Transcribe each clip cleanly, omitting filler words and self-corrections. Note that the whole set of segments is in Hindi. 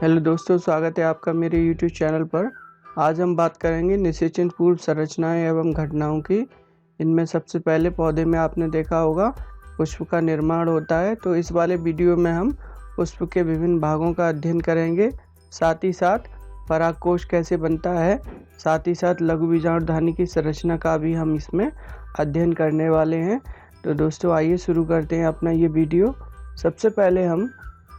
हेलो दोस्तों, स्वागत है आपका मेरे यूट्यूब चैनल पर। आज हम बात करेंगे निषेचन पूर्व संरचनाएं एवं घटनाओं की। इनमें सबसे पहले पौधे में आपने देखा होगा पुष्प का निर्माण होता है, तो इस वाले वीडियो में हम पुष्प के विभिन्न भागों का अध्ययन करेंगे। साथ ही साथ परागकोश कैसे बनता है, साथ ही साथ लघु बीजाणुधानी की संरचना का भी हम इसमें अध्ययन करने वाले हैं। तो दोस्तों आइए शुरू करते हैं अपना ये वीडियो। सबसे पहले हम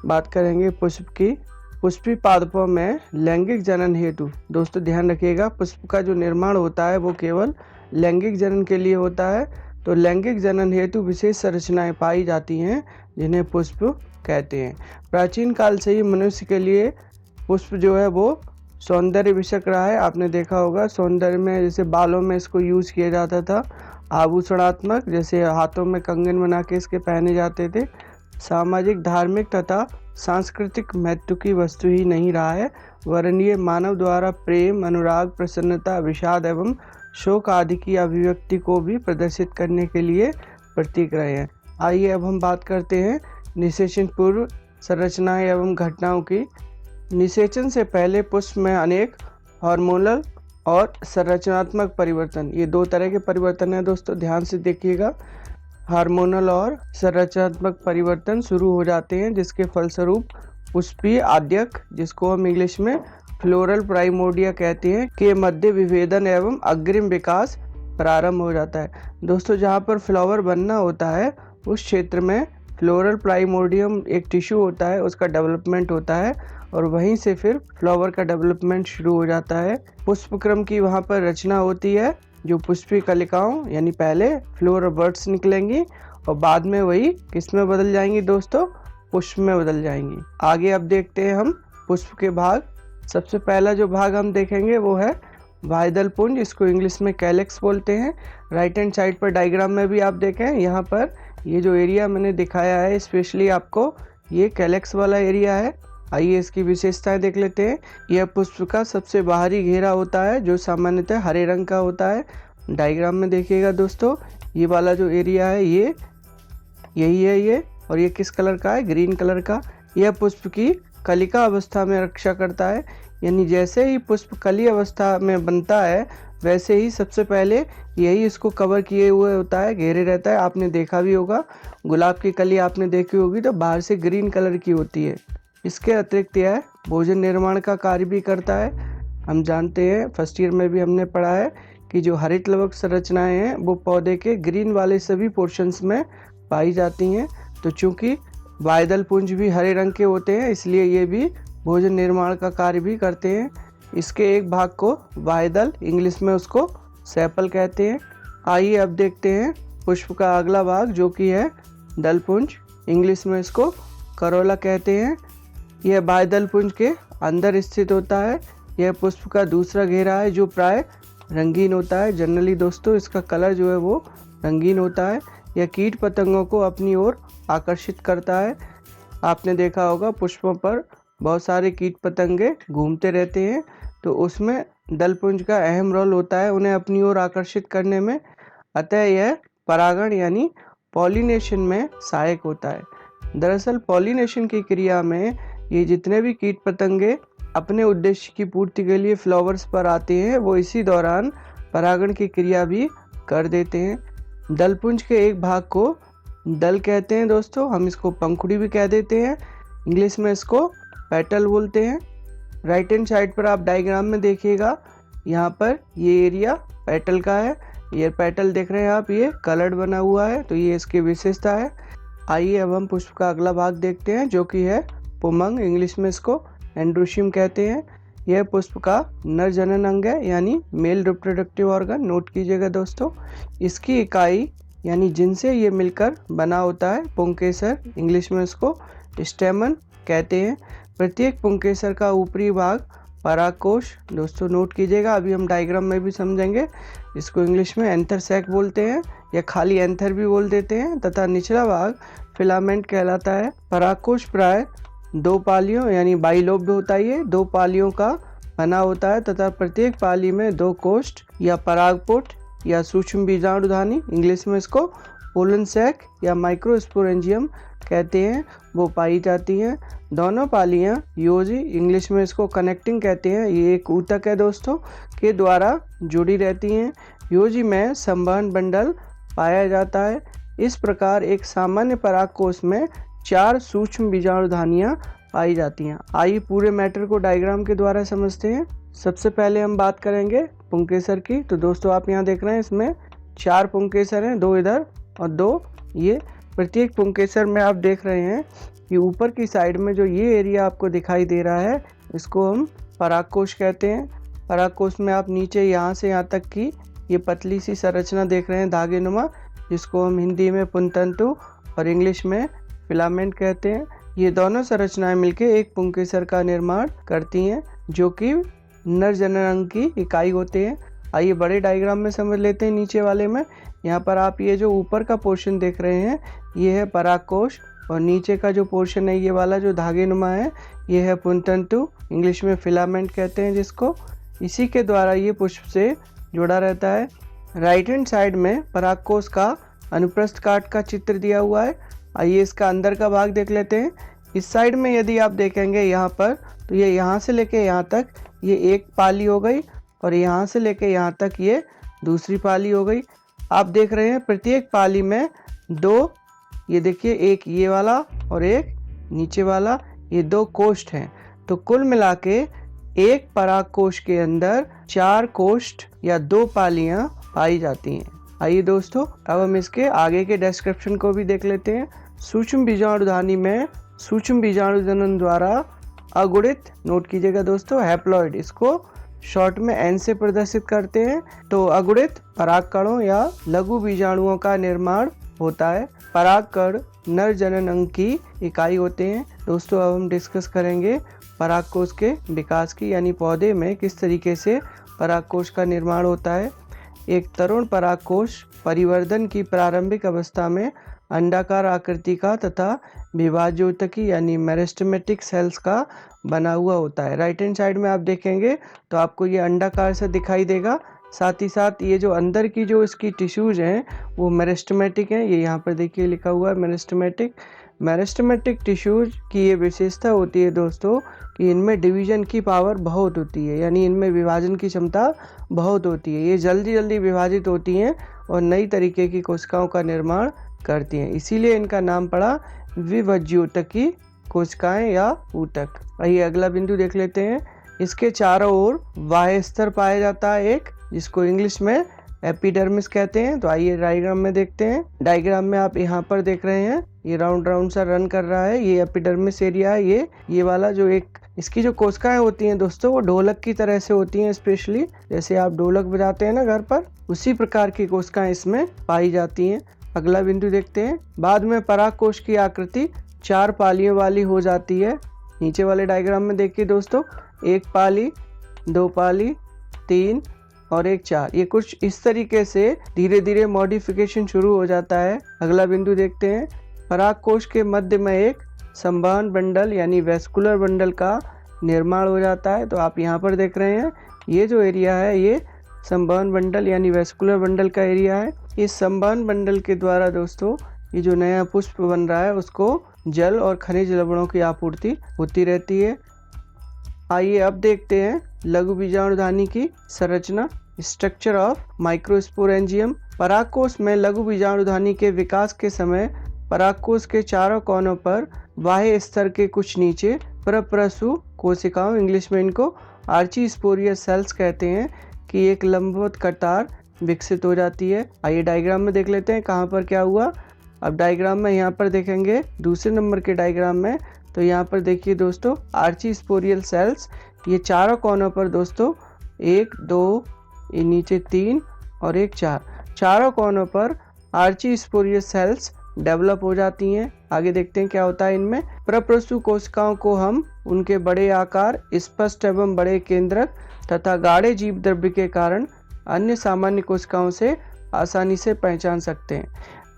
बात करेंगे पुष्प की। पुष्पी पादपों में लैंगिक जनन हेतु, दोस्तों ध्यान रखिएगा, पुष्प का जो निर्माण होता है वो केवल लैंगिक जनन के लिए होता है। तो लैंगिक जनन हेतु विशेष संरचनाएं पाई जाती हैं जिन्हें पुष्प कहते हैं। प्राचीन काल से ही मनुष्य के लिए पुष्प जो है वो सौंदर्य विषयक रहा है। आपने देखा होगा सौंदर्य में जैसे बालों में इसको यूज़ किया जाता था, आभूषणात्मक जैसे हाथों में कंगन बना के इसके पहने जाते थे। सामाजिक, धार्मिक तथा सांस्कृतिक महत्व की वस्तु ही नहीं रहा है, वरन ये मानव द्वारा प्रेम, अनुराग, प्रसन्नता, विषाद एवं शोक आदि की अभिव्यक्ति को भी प्रदर्शित करने के लिए प्रतीक रहे हैं। आइए अब हम बात करते हैं निषेचन पूर्व संरचनाएं एवं घटनाओं की। निषेचन से पहले पुष्प में अनेक हार्मोनल और संरचनात्मक परिवर्तन, ये दो तरह के परिवर्तन हैं दोस्तों, ध्यान से देखिएगा। हार्मोनल और संरचनात्मक परिवर्तन शुरू हो जाते हैं जिसके फलस्वरूप पुष्पीय आद्यक, जिसको हम इंग्लिश में फ्लोरल प्राइमोर्डिया कहते हैं, के मध्य विभेदन एवं अग्रिम विकास प्रारंभ हो जाता है। दोस्तों जहाँ पर फ्लावर बनना होता है उस क्षेत्र में फ्लोरल प्राइमोर्डियम एक टिश्यू होता है, उसका डेवलपमेंट होता है और वहीं से फिर फ्लावर का डेवलपमेंट शुरू हो जाता है। पुष्पक्रम की वहाँ पर रचना होती है, जो पुष्पी कलिकाओं यानी पहले फ्लोर बर्ड्स निकलेंगी और बाद में वही किस में बदल जाएंगी दोस्तों, पुष्प में बदल जाएंगी। आगे अब देखते हैं हम पुष्प के भाग। सबसे पहला जो भाग हम देखेंगे वो है वायदल पुंज, इसको इंग्लिश में कैलेक्स बोलते हैं। राइट हैंड साइड पर डायग्राम में भी आप देखें, यहाँ पर ये जो एरिया मैंने दिखाया है स्पेशली आपको, ये कैलेक्स वाला एरिया है। आइए इसकी विशेषताएं देख लेते हैं। यह पुष्प का सबसे बाहरी घेरा होता है जो सामान्यतः हरे रंग का होता है। डायग्राम में देखिएगा दोस्तों, ये वाला जो एरिया है ये यही है ये, और ये किस कलर का है, ग्रीन कलर का। यह पुष्प की कलिका अवस्था में रक्षा करता है, यानी जैसे ही पुष्प कली अवस्था में बनता है वैसे ही सबसे पहले यही इसको कवर किए हुए होता है, घेरे रहता है। आपने देखा भी होगा गुलाब की कली आपने देखी होगी तो बाहर से ग्रीन कलर की होती है। इसके अतिरिक्त यह भोजन निर्माण का कार्य भी करता है। हम जानते हैं फर्स्ट ईयर में भी हमने पढ़ा है कि जो हरित लवक संरचनाएं हैं वो पौधे के ग्रीन वाले सभी पोर्शंस में पाई जाती हैं। तो चूंकि वायदल पुंज भी हरे रंग के होते हैं इसलिए ये भी भोजन निर्माण का कार्य भी करते हैं। इसके एक भाग को वायदल, इंग्लिश में उसको सेपल कहते हैं। आइए अब देखते हैं पुष्प का अगला भाग जो कि है दलपुंज, इंग्लिश में इसको करोला कहते हैं। यह बाह्यदल पुंज के अंदर स्थित होता है। यह पुष्प का दूसरा घेरा है जो प्राय रंगीन होता है। जनरली दोस्तों इसका कलर जो है वो रंगीन होता है। यह कीट पतंगों को अपनी ओर आकर्षित करता है। आपने देखा होगा पुष्पों पर बहुत सारे कीट पतंगे घूमते रहते हैं, तो उसमें दलपुंज का अहम रोल होता है उन्हें अपनी ओर आकर्षित करने में। अतः यह परागण यानी पॉलिनेशन में सहायक होता है। दरअसल पॉलिनेशन की क्रिया में ये जितने भी कीट पतंगे अपने उद्देश्य की पूर्ति के लिए फ्लावर्स पर आते हैं वो इसी दौरान परागण की क्रिया भी कर देते हैं। दलपुंज के एक भाग को दल कहते हैं दोस्तों, हम इसको पंखुड़ी भी कह देते हैं, इंग्लिश में इसको पेटल बोलते हैं। राइट हैंड साइड पर आप डायग्राम में देखिएगा, यहाँ पर ये एरिया पेटल का है, ये पेटल देख रहे हैं आप, ये कलर्ड बना हुआ है, तो ये इसकी विशेषता है। आइए अब हम पुष्प का अगला भाग देखते हैं जो कि है पुमंग, इंग्लिश में इसको एंड्रोशियम कहते हैं। यह पुष्प का नर जनन अंग है यानी मेल रिप्रोडक्टिव ऑर्गन, नोट कीजिएगा दोस्तों। इसकी इकाई यानी जिनसे ये मिलकर बना होता है पुंकेसर, इंग्लिश में इसको स्टेमन कहते हैं। प्रत्येक पुंकेसर का ऊपरी भाग परागकोश, दोस्तों नोट कीजिएगा, अभी हम डायग्राम में भी समझेंगे, इसको इंग्लिश में एंथर सैक बोलते हैं या खाली एंथर भी बोल देते हैं, तथा निचला भाग फिलामेंट कहलाता है। परागकोश प्राय दो पालियों यानी बाइलोब्ड होता है, ये दो पालियों का बना होता है तथा प्रत्येक पाली में दो कोष्ठ या परागपुट या सूक्ष्म बीजाणुधानी, इंग्लिश में इसको पोलन सैक या माइक्रोस्पोरेंजियम कहते हैं वो पाई जाती हैं। दोनों पालियां योजी, इंग्लिश में इसको कनेक्टिंग कहते हैं, ये एक ऊतक है दोस्तों, के द्वारा जुड़ी रहती हैं। योजी में संवहन बंडल पाया जाता है। इस प्रकार एक सामान्य परागकोश में 4 सूक्ष्म बीजाणुधानियां पाई जाती हैं। आइए पूरे मैटर को डायग्राम के द्वारा समझते हैं। सबसे पहले हम बात करेंगे पुंकेसर की। तो दोस्तों आप यहाँ देख रहे हैं इसमें 4 पुंकेसर हैं, 2 इधर और 2 ये। प्रत्येक पुंकेसर में आप देख रहे हैं कि ऊपर की साइड में जो ये एरिया आपको दिखाई दे रहा है इसको हम परागकोश कहते हैं। परागकोश में आप नीचे यहाँ से यहाँ तक की ये पतली सी संरचना देख रहे हैं धागे नुमा, जिसको हम हिंदी में पुंतंतु और इंग्लिश में फिलामेंट कहते हैं। ये दोनों संरचनाएं मिलकर एक पुंकेसर का निर्माण करती हैं जो कि नर जननांग की इकाई होते हैं। आइए बड़े डायग्राम में समझ लेते हैं। नीचे वाले में यहाँ पर आप ये जो ऊपर का पोर्शन देख रहे हैं ये है परागकोश, और नीचे का जो पोर्शन है ये वाला जो धागे नुमा है ये है पुंतंतु, इंग्लिश में फिलामेंट कहते हैं जिसको। इसी के द्वारा ये पुष्प से जुड़ा रहता है। राइट हैंड साइड में परागकोश का अनुप्रस्थ काट का चित्र दिया हुआ है। आइए इसका अंदर का भाग देख लेते हैं। इस साइड में यदि आप देखेंगे यहाँ पर तो ये यहाँ से लेके यहाँ तक ये एक पाली हो गई, और यहाँ से लेके यहाँ तक ये दूसरी पाली हो गई। आप देख रहे हैं प्रत्येक पाली में 2, ये देखिए एक ये वाला और एक नीचे वाला, ये 2 कोष्ठ हैं। तो कुल मिला के एक परागकोश के अंदर 4 कोष्ठ या 2 पालियां पाई जाती हैं। आइए दोस्तों अब हम इसके आगे के डिस्क्रिप्शन को भी देख लेते हैं। सूक्ष्म बीजाणुधानी में सूक्ष्म बीजाणु जनन द्वारा अगुणित, नोट कीजिएगा दोस्तों, हैप्लॉइड, इसको शॉर्ट में एन से प्रदर्शित करते हैं। तो अगुणित परागकणों या लघु बीजाणुओं का निर्माण होता है। परागकण नर जननांग की इकाई होते हैं। दोस्तों अब हम डिस्कस करेंगे परागकोश के विकास की, यानी पौधे में किस तरीके से परागकोश का निर्माण होता है। एक तरुण परागकोश परिवर्धन की प्रारंभिक अवस्था में अंडाकार आकृति का तथा विभाज्योतकी यानी मेरिस्टेमेटिक सेल्स का बना हुआ होता है। राइट हैंड साइड में आप देखेंगे तो आपको ये अंडाकार से दिखाई देगा। साथ ही साथ ये जो अंदर की जो इसकी टिश्यूज हैं वो मेरिस्टेमेटिक हैं। ये यहाँ पर देखिए लिखा हुआ है मेरिस्टेमेटिक। मेरिस्टेमेटिक टिश्यूज की ये विशेषता होती है दोस्तों कि इनमें डिवीजन की पावर बहुत होती है, यानी इनमें विभाजन की क्षमता बहुत होती है। ये जल्दी जल्दी विभाजित होती हैं और नई तरीके की कोशिकाओं का निर्माण करती हैं, इसीलिए इनका नाम पड़ा विभज्योतकी कोशिकाएं या ऊतक। आइए अगला बिंदु देख लेते हैं। इसके चारों ओर बाह्य स्तर पाया जाता है एक, जिसको इंग्लिश में एपिडर्मिस कहते हैं। तो आइए डायग्राम में देखते हैं। डायग्राम में आप यहाँ पर देख रहे हैं ये राउंड राउंड सा रन कर रहा है, ये एपिडर्मिस एरिया है। ये वाला जो एक इसकी जो कोशिकाएं होती हैं दोस्तों वो ढोलक की तरह से होती हैं, स्पेशली जैसे आप ढोलक बजाते हैं ना घर पर, उसी प्रकार की कोशिकाएं इसमें पाई जाती हैं। अगला बिंदु देखते हैं। बाद में परागकोश की आकृति 4 पालियों वाली हो जाती है। नीचे वाले डायग्राम में देखिए दोस्तों, 1 पाली, 2 पाली, 3 और 1 4। ये कुछ इस तरीके से धीरे धीरे मॉडिफिकेशन शुरू हो जाता है। अगला बिंदु देखते हैं। परागकोश के मध्य में एक संवहन बंडल यानी वेस्कुलर बंडल का निर्माण हो जाता है। तो आप यहाँ पर देख रहे हैं ये जो एरिया है ये संवहन बंडल यानी वेस्कुलर बंडल का एरिया है। इस संवहन बंडल के द्वारा दोस्तों ये जो नया पुष्प बन रहा है उसको जल और खनिज लवणों की आपूर्ति होती रहती है। आइए अब देखते हैं लघु बीजाणुधानी की संरचना, स्ट्रक्चर ऑफ माइक्रोस्पोरेंजियम। परागकोश में लघु बीजाणुधानी के विकास के समय परागकोश के चारों कोनों पर बाह्य स्तर के कुछ नीचे प्रप्रसु कोशिकाओं, इंग्लिश में इनको आर्चीस्पोरियस सेल्स कहते हैं, कि एक लंबवत कतार विकसित हो जाती है। आइए डायग्राम में देख लेते हैं कहाँ पर क्या हुआ। अब डायग्राम में यहाँ पर देखेंगे दूसरे नंबर के डायग्राम में, तो यहाँ पर देखिए दोस्तों आर्चीस्पोरियल सेल्स, ये चारों कोनों पर दोस्तों 1 2 ये नीचे 3 और 1 4, चारों कोनों पर आर्चीस्पोरियल सेल्स डेवलप हो जाती हैं। आगे देखते हैं क्या होता है इनमें। प्रप्रसु कोशिकाओं को हम उनके बड़े आकार, स्पष्ट एवं बड़े केंद्रक तथा गाढ़े जीव द्रव्य के कारण अन्य सामान्य कोशिकाओं से आसानी से पहचान सकते हैं।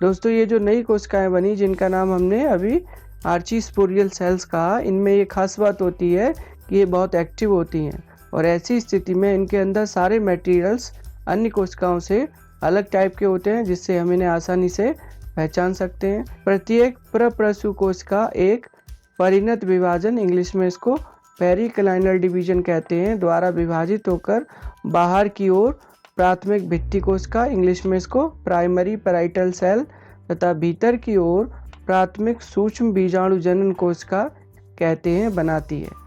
दोस्तों ये जो नई कोशिकाएं बनी जिनका नाम हमने अभी आर्चीस्पोरियल सेल्स कहा, इनमें ये खास बात होती है कि ये बहुत एक्टिव होती हैं और ऐसी स्थिति में इनके अंदर सारे मटेरियल्स अन्य कोशिकाओं से अलग टाइप के होते हैं, जिससे हम इन्हें आसानी से पहचान सकते हैं। प्रत्येक प्रप्रसू कोश का एक परिणत विभाजन, इंग्लिश में इसको पेरिक्लाइनल डिवीजन कहते हैं, द्वारा विभाजित होकर बाहर की ओर प्राथमिक भित्ति कोशिका, इंग्लिश में इसको प्राइमरी पैराइटल सेल, तथा भीतर की ओर प्राथमिक सूक्ष्म बीजाणु जनन कोशिका कहते हैं, बनाती है।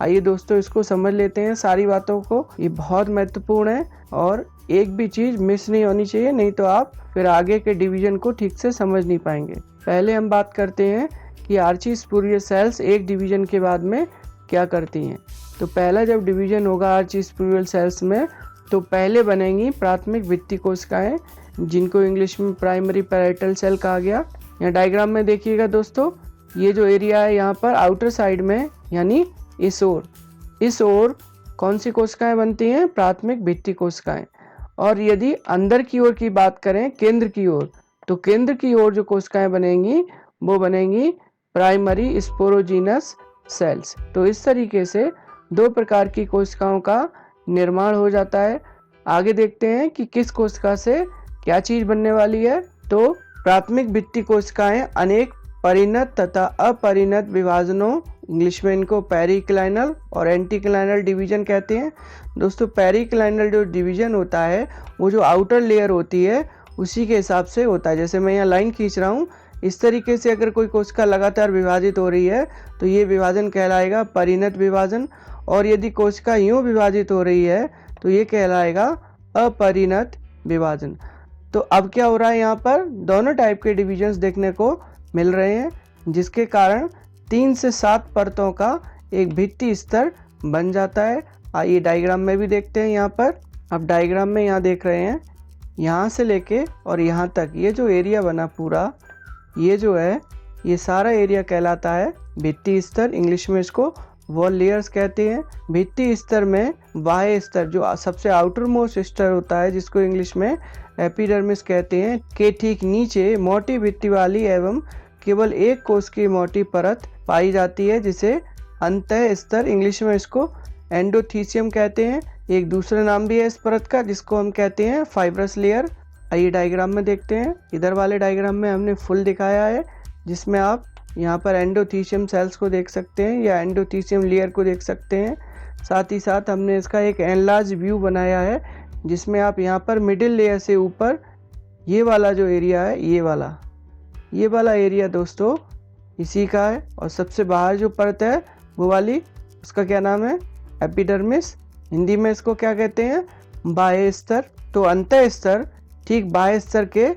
आइए दोस्तों इसको समझ लेते हैं सारी बातों को, ये बहुत महत्वपूर्ण है और एक भी चीज़ मिस नहीं होनी चाहिए, नहीं तो आप फिर आगे के डिवीजन को ठीक से समझ नहीं पाएंगे। पहले हम बात करते हैं कि आर्ची स्पूरियल सेल्स एक डिवीजन के बाद में क्या करती हैं। तो पहला जब डिवीजन होगा आर्ची स्पूरियल सेल्स में, तो पहले बनेंगी प्राथमिक भित्ति कोशिकाएं, जिनको इंग्लिश में प्राइमरी पैराइटल सेल कहा गया। यहाँ डायग्राम में देखिएगा दोस्तों, ये जो एरिया है यहाँ पर आउटर साइड में, यानी इस ओर कौन सी कोशिकाएं बनती हैं? प्राथमिक भित्ति कोशिकाएं। और यदि अंदर की ओर की बात करें, केंद्र की ओर, तो केंद्र की ओर जो कोशिकाएं बनेंगी वो बनेंगी प्राइमरी स्पोरोजीनस सेल्स। तो इस तरीके से दो प्रकार की कोशिकाओं का निर्माण हो जाता है। आगे देखते हैं कि किस कोशिका से क्या चीज बनने वाली है। तो प्राथमिक भित्ति कोशिकाएं अनेक परिणत तथा अपरिणत विभाजनों, इंग्लिश में इनको पेरिक्लाइनल और एंटीक्लाइनल डिवीजन कहते हैं। दोस्तों पेरिक्लाइनल जो डिवीजन होता है वो जो आउटर लेयर होती है उसी के हिसाब से होता है। जैसे मैं यहाँ लाइन खींच रहा हूँ, इस तरीके से अगर कोई कोशिका लगातार विभाजित हो रही है तो ये विभाजन कहलाएगा परिणत विभाजन, और यदि कोशिका यूँ विभाजित हो रही है तो ये कहलाएगा अपरिणत विभाजन। तो अब क्या हो रहा है, यहाँ पर दोनों टाइप के डिविजन्स देखने को मिल रहे हैं, जिसके कारण 3 से 7 परतों का एक भित्ति स्तर बन जाता है। आइए डायग्राम में भी देखते हैं यहाँ पर। अब डायग्राम में यहाँ देख रहे हैं, यहाँ से लेके और यहाँ तक ये जो एरिया बना पूरा, ये जो है ये सारा एरिया कहलाता है भित्ति स्तर, इंग्लिश में इसको वॉल लेयर्स कहते हैं। भित्ति स्तर में बाह्य स्तर जो सबसे आउटर मोस्ट स्तर होता है, जिसको इंग्लिश में एपिडर्मिस कहते हैं, के ठीक नीचे मोटी भित्ति वाली एवं केवल एक कोश की मोटी परत पाई जाती है, जिसे अंतः स्तर, इंग्लिश में इसको एंडोथीसियम कहते हैं। एक दूसरा नाम भी है इस परत का, जिसको हम कहते हैं फाइब्रस लेयर। आइए डायग्राम में देखते हैं। इधर वाले डायग्राम में हमने फुल दिखाया है, जिसमें आप यहाँ पर एंडोथीसियम सेल्स को देख सकते हैं या एंडोथीसियम लेयर को देख सकते हैं। साथ ही साथ हमने इसका एक एनलार्ज व्यू बनाया है, जिसमें आप यहाँ पर मिडिल लेयर से ऊपर ये वाला जो एरिया है, ये वाला एरिया दोस्तों इसी का है, और सबसे बाहर जो परत है वो वाली, उसका क्या नाम है? एपिडर्मिस। हिंदी में इसको क्या कहते हैं? बाह्य स्तर। तो अंतः स्तर ठीक बाह्य स्तर के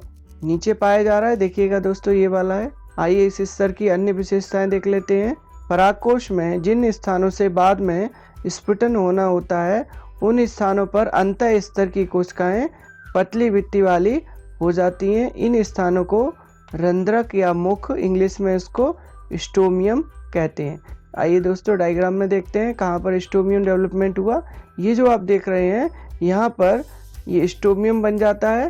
नीचे पाया जा रहा है, देखिएगा दोस्तों ये वाला है। आइए इस स्तर की अन्य विशेषताएं देख लेते हैं। परागकोश में जिन स्थानों से बाद में स्फुटन होना होता है, उन स्थानों पर अंतः स्तर की कोशिकाएं पतली भित्ति वाली हो जाती हैं। इन स्थानों को रंध्रक या मुख, इंग्लिश में इसको स्टोमियम कहते हैं। आइए दोस्तों डायग्राम में देखते हैं कहाँ पर स्टोमियम डेवलपमेंट हुआ। ये जो आप देख रहे हैं यहाँ पर ये स्टोमियम बन जाता है।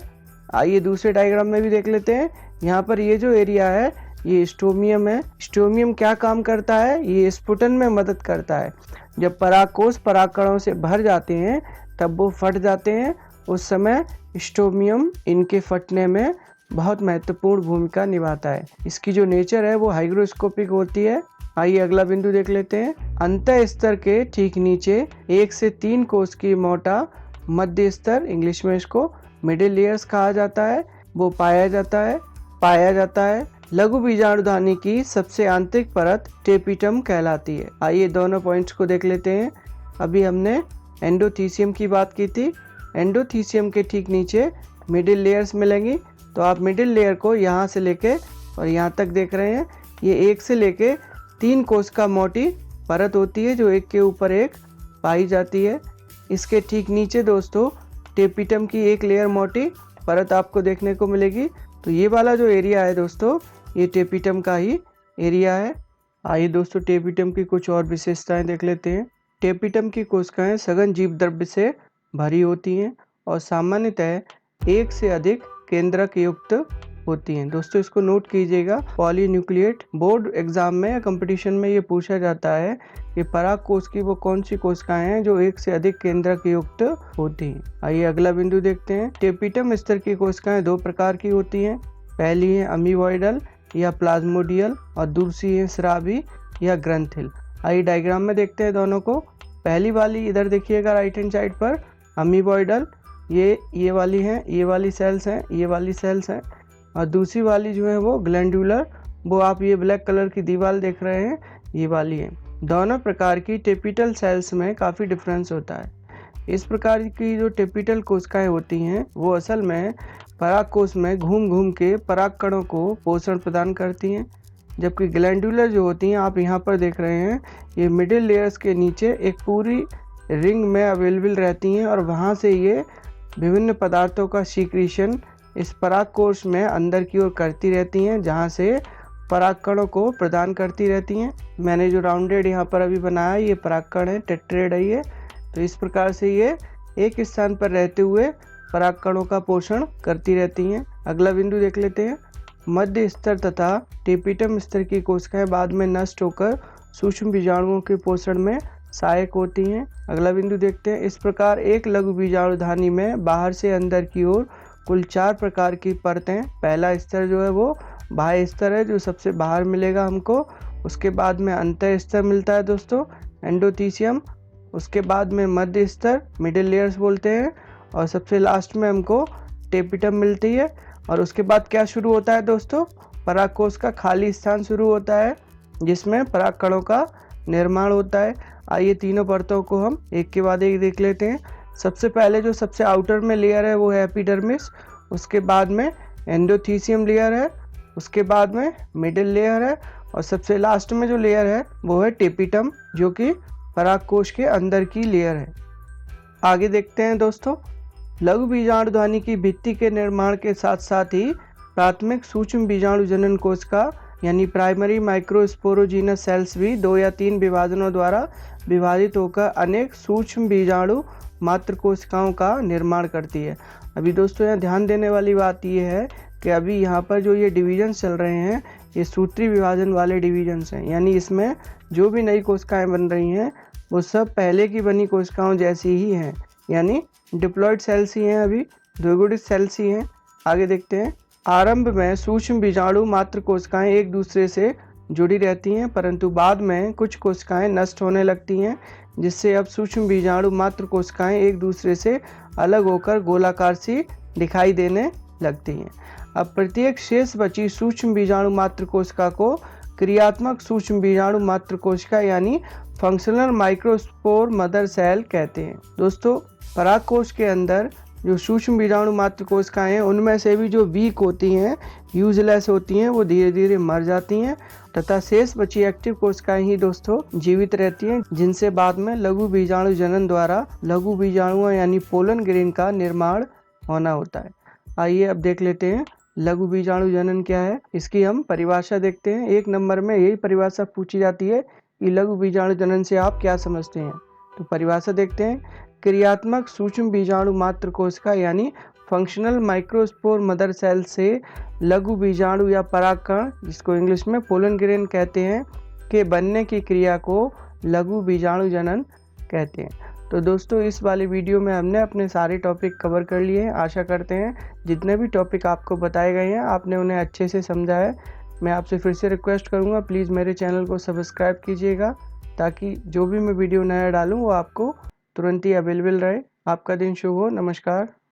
आइए दूसरे डायग्राम में भी देख लेते हैं। यहाँ पर ये जो एरिया है ये स्टोमियम है। स्टोमियम क्या काम करता है? ये स्फुटन में मदद करता है। जब परागकोश परागकणों से भर जाते हैं तब वो फट जाते हैं, उस समय स्टोमियम इनके फटने में बहुत महत्वपूर्ण भूमिका निभाता है। इसकी जो नेचर है वो हाइग्रोस्कोपिक होती है। आइए अगला बिंदु देख लेते हैं। अंतः स्तर के ठीक नीचे 1 से 3 कोश की मोटा मध्य स्तर, इंग्लिश में इसको मिडिल लेयर्स कहा जाता है, वो पाया जाता है। लघु बीजाणुधानी की सबसे आंतरिक परत टेपिटम कहलाती है। आइए दोनों पॉइंट्स को देख लेते हैं। अभी हमने एंडोथीसियम की बात की थी। एंडोथीसियम के ठीक नीचे मिडिल लेयर्स मिलेंगी। तो आप मिडिल लेयर को यहाँ से लेके और यहाँ तक देख रहे हैं, ये 1 से लेके 3 कोश का मोटी परत होती है, जो एक के ऊपर एक पाई जाती है। इसके ठीक नीचे दोस्तों टेपिटम की एक लेयर मोटी परत आपको देखने को मिलेगी। तो ये वाला जो एरिया है दोस्तों, ये टेपिटम का ही एरिया है। आइए दोस्तों टेपिटम की कुछ और विशेषताएं देख लेते हैं। टेपिटम की कोशिकाएं सघन जीव द्रव्य से भरी होती हैं और सामान्यतः 1 से अधिक केंद्रक युक्त होती हैं। दोस्तों इसको नोट कीजिएगा, पॉलीन्यूक्लिएट बोर्ड एग्जाम में या कंपटीशन में ये पूछा जाता है कि परागकोश की वो कौन सी कोशिकाएं हैं जो 1 से अधिक केंद्रक युक्त होती हैं। आइए अगला बिंदु देखते हैं। टेपिटम स्तर की कोशिकाएं 2 प्रकार की होती हैं। पहली है अमीबॉइडल या प्लाज्मोडियल और दूसरी है स्रावी या ग्रंथिल। आइए डायग्राम में देखते हैं दोनों को। पहली वाली इधर देखिएगा राइट हैंड साइड पर अमीबॉइडल, ये वाली हैं, ये वाली सेल्स हैं, ये वाली सेल्स हैं। और दूसरी वाली जो है वो ग्लैंडुलर, वो आप ये ब्लैक कलर की दीवार देख रहे हैं, ये वाली है। दोनों प्रकार की टेपिटल सेल्स में काफ़ी डिफरेंस होता है। इस प्रकार की जो टेपिटल कोशिकाएं होती हैं वो असल में पराग कोश में घूम घूम के पराग कणों को पोषण प्रदान करती हैं, जबकि ग्लैंडुलर जो होती हैं आप यहाँ पर देख रहे हैं, ये मिडिल लेयर्स के नीचे एक पूरी रिंग में अवेलेबल रहती हैं और वहाँ से ये विभिन्न पदार्थों का सीक्रेशन इस पराग कोश में अंदर की ओर करती रहती हैं, जहाँ से पराग कणों को प्रदान करती रहती हैं। मैंने जो राउंडेड यहाँ पर अभी बनाया ये पराग कण है, टेट्रेड है ये। तो इस प्रकार से ये एक स्थान पर रहते हुए पराग कणों का पोषण करती रहती हैं। अगला बिंदु देख लेते हैं। मध्य स्तर तथा टेपिटम स्तर की कोशिकाएं बाद में नष्ट होकर सूक्ष्म बीजाणुओं के पोषण में सहायक होती हैं। अगला बिंदु देखते हैं। इस प्रकार एक लघु बीजाणुधानी में बाहर से अंदर की ओर कुल 4 प्रकार की परतें। पहला स्तर जो है वो बाह्य स्तर है, जो सबसे बाहर मिलेगा हमको। उसके बाद में अंतः स्तर मिलता है दोस्तों, एंडोथीसियम। उसके बाद में मध्य स्तर, मिडिल लेयर्स बोलते हैं। और सबसे लास्ट में हमको टेपिटम मिलती है। और उसके बाद क्या शुरू होता है दोस्तों, पराग कोश का खाली स्थान शुरू होता है, जिसमें पराग कणों का निर्माण होता है। आइए तीनों परतों को हम एक के बाद एक देख लेते हैं। सबसे पहले जो सबसे आउटर में लेयर है वो है एपिडर्मिस। उसके बाद में एंडोथीसियम लेयर है। उसके बाद में मिडिल लेयर है। और सबसे लास्ट में जो लेयर है वो है टेपिटम, जो कि पराग कोश के अंदर की लेयर है। आगे देखते हैं दोस्तों। लघु बीजाणुधानी की भित्ति के निर्माण के साथ साथ ही प्राथमिक सूक्ष्म बीजाणु जनन कोशिका यानी प्राइमरी माइक्रोस्पोरोजीनस सेल्स भी 2 या 3 विभाजनों द्वारा विभाजित होकर अनेक सूक्ष्म बीजाणु मात्र कोशिकाओं का निर्माण करती है। अभी दोस्तों यहाँ ध्यान देने वाली बात ये है कि अभी यहाँ पर जो ये डिवीजन्स चल रहे हैं ये सूत्री विभाजन वाले डिवीजन्स हैं, यानी इसमें जो भी नई कोशिकाएं बन रही हैं वो सब पहले की बनी कोशिकाओं जैसी ही हैं, यानी डिप्लॉयड सेल्स ही हैं, अभी द्विगुणित सेल्स ही हैं। आगे देखते हैं। आरंभ में सूक्ष्म बीजाणु मात्र कोशिकाएं एक दूसरे से जुड़ी रहती हैं, परंतु बाद में कुछ कोशिकाएं नष्ट होने लगती हैं, जिससे अब सूक्ष्म बीजाणु मात्र कोशिकाएं एक दूसरे से अलग होकर गोलाकार सी दिखाई देने लगती हैं। अब प्रत्येक शेष बची सूक्ष्म बीजाणु मात्र कोशिका को क्रियात्मक सूक्ष्म बीजाणु मात्र कोशिका यानी फंक्शनल माइक्रोस्पोर मदर सेल कहते हैं। दोस्तों पराग कोश के अंदर जो सूक्ष्म बीजाणु मात्र कोशिकाएं हैं उनमें से भी जो वीक होती हैं, यूजलेस होती हैं, वो धीरे धीरे मर जाती हैं तथा शेष बची एक्टिव कोशिकाएं ही दोस्तों जीवित रहती हैं, जिनसे बाद में लघु बीजाणु जनन द्वारा लघु बीजाणुओं यानी पोलन ग्रेन का निर्माण होना होता है। आइए अब देख लेते हैं लघु बीजाणु जनन क्या है। इसकी हम परिभाषा देखते हैं। 1 नंबर में यही परिभाषा पूछी जाती है कि लघु बीजाणु जनन से आप क्या समझते हैं। तो परिभाषा देखते हैं। क्रियात्मक सूक्ष्म बीजाणु मात्र कोशिका यानी फंक्शनल माइक्रोस्पोर मदर सेल से लघु बीजाणु या परागकण, जिसको इंग्लिश में पोलन ग्रेन कहते हैं, के बनने की क्रिया को लघु बीजाणु जनन कहते हैं। तो दोस्तों इस वाले वीडियो में हमने अपने सारे टॉपिक कवर कर लिए हैं। आशा करते हैं जितने भी टॉपिक आपको बताए गए हैं आपने उन्हें अच्छे से समझा है। मैं आपसे फिर से रिक्वेस्ट करूंगा, प्लीज़ मेरे चैनल को सब्सक्राइब कीजिएगा, ताकि जो भी मैं वीडियो नया डालूं वो आपको तुरंत ही अवेलेबल रहे। आपका दिन शुभ हो। नमस्कार।